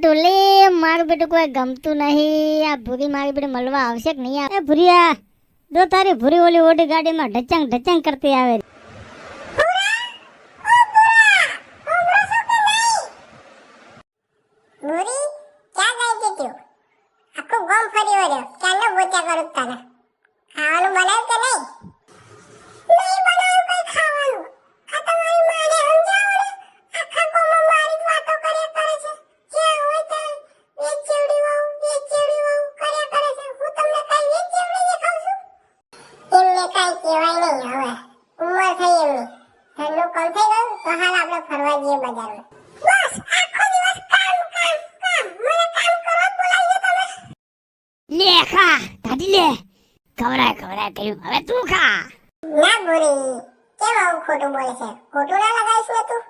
ઢોલી મારું બેટું કોઈ ગમતું નહીં. આ ભૂરી મારી બેટું મળવા આવશે કે નહીં આવે? ભૂરિયા જો તારી ભૂરી ઓલી ઓડી ગાડીમાં ઢચંગ ઢચંગ કરતી આવે. ભૂરી ક્યાં ગઈ હતી તું? આખું ગામ ફરી વળ્યો. ક્યાંનો ગોત્યા કરું તારા? ખાવાનું બનાવ્યું કે નહીં? નહીં બનાવ્યું કઈ ખાવાનું. આ તમારી માને સમજાવો ને. આખા ગામમાં મારી જ વાતો કર્યા કરે છે. જ્યાં હોય ત્યાં વેચેવડી વાવ કર્યા કરે છે. હું તમને કઈ વેચેવડી દેખાઉં છું? એમને કઈ કહેવાય નહીં હવે. ઉંમર થઈ એમની. ઘરનું કામ થઈ ગયું તો હાલ આપણે ફરવા જઈએ બજારમાં. બસ આખો દિવસ કામ કામ કામ. મને કામ કરવા જ બોલાવીએ તમે. લે ખા દાદી લે. ખવરાય કર્યું, હવે તું ખા. ના ભૂરી કેમ આવું ખોટું બોલે છે? ખોટું ના લગાઈશ ને તું.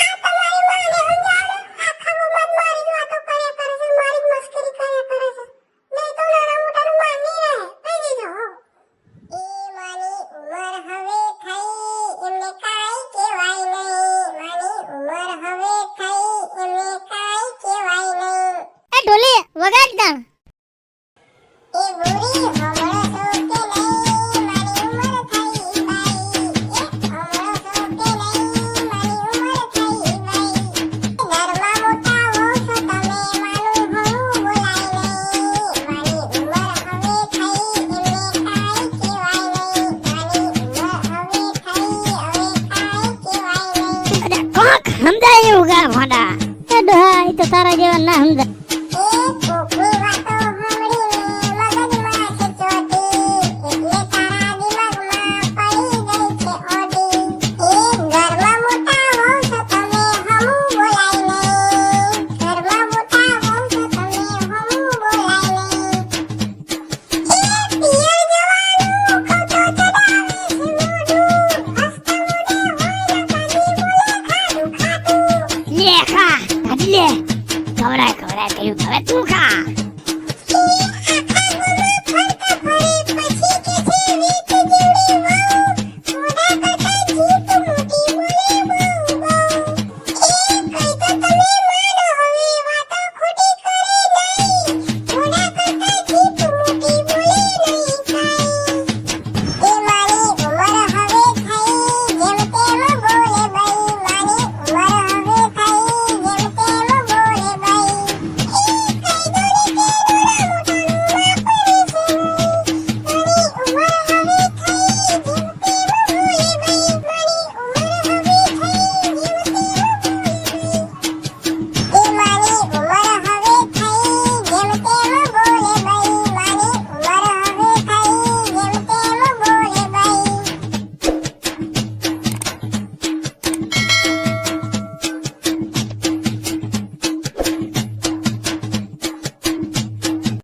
આ તમારી માને સમજાવો. આખા ગામમાં મારી જ વાતો કર્યા કરે છે. મારી જ મસ્કરી કર્યા કરે છે. નહીં તો નાના મોટાનું માન નહીં રહે. કહી દેજો હો. એ મારી ઉંમર હવે થઈ એમને કાંઈ કહેવાય નહીં. મારી ઉંમર હવે થઈ એમને કાંઈ કહેવાય નહીં. એ ઢોલી વગાડ ગાણ. એ ભૂરી હમણો છો કે નહીં? મારી ઉંમર થઈ ગઈ. એ હમણો છો કે નહીં? મારી ઉંમર થઈ ગઈ. ઘરમાં મોટા હો છો તમે માનું હવું બોલાય નહીં. મારી ઉંમર હવે થઈ એમને કાંઈ કહેવાય નહીં. મારી ઉંમર હવે થઈ હવે કાંઈ કહેવાય નહીં. અરે કોક સમજાય એવું ગા ફાડા. એ ડોહા ઈ તો તારા જેવા ના સમજાય. એ કોકની વાતો સાંભળીને મગજમાં છે ચોટી. એટલે તારા દિમાગમાં પડી ગઈ છે ઓડી. એ ઘરમાં મોટા હો છો તમે હમું બોલાય નહીં. ઘરમાં મોટા હો છો તમે હમું બોલાય નહીં. એ પિયર જવાનું કહું તો ચડાવે છે મોઢું. હસતા મોઢે હોય ને કાની બોલે ખાધું ખાધું. લે ખા દાદી લે. ખવરાય કર્યું, હવે તું ખા.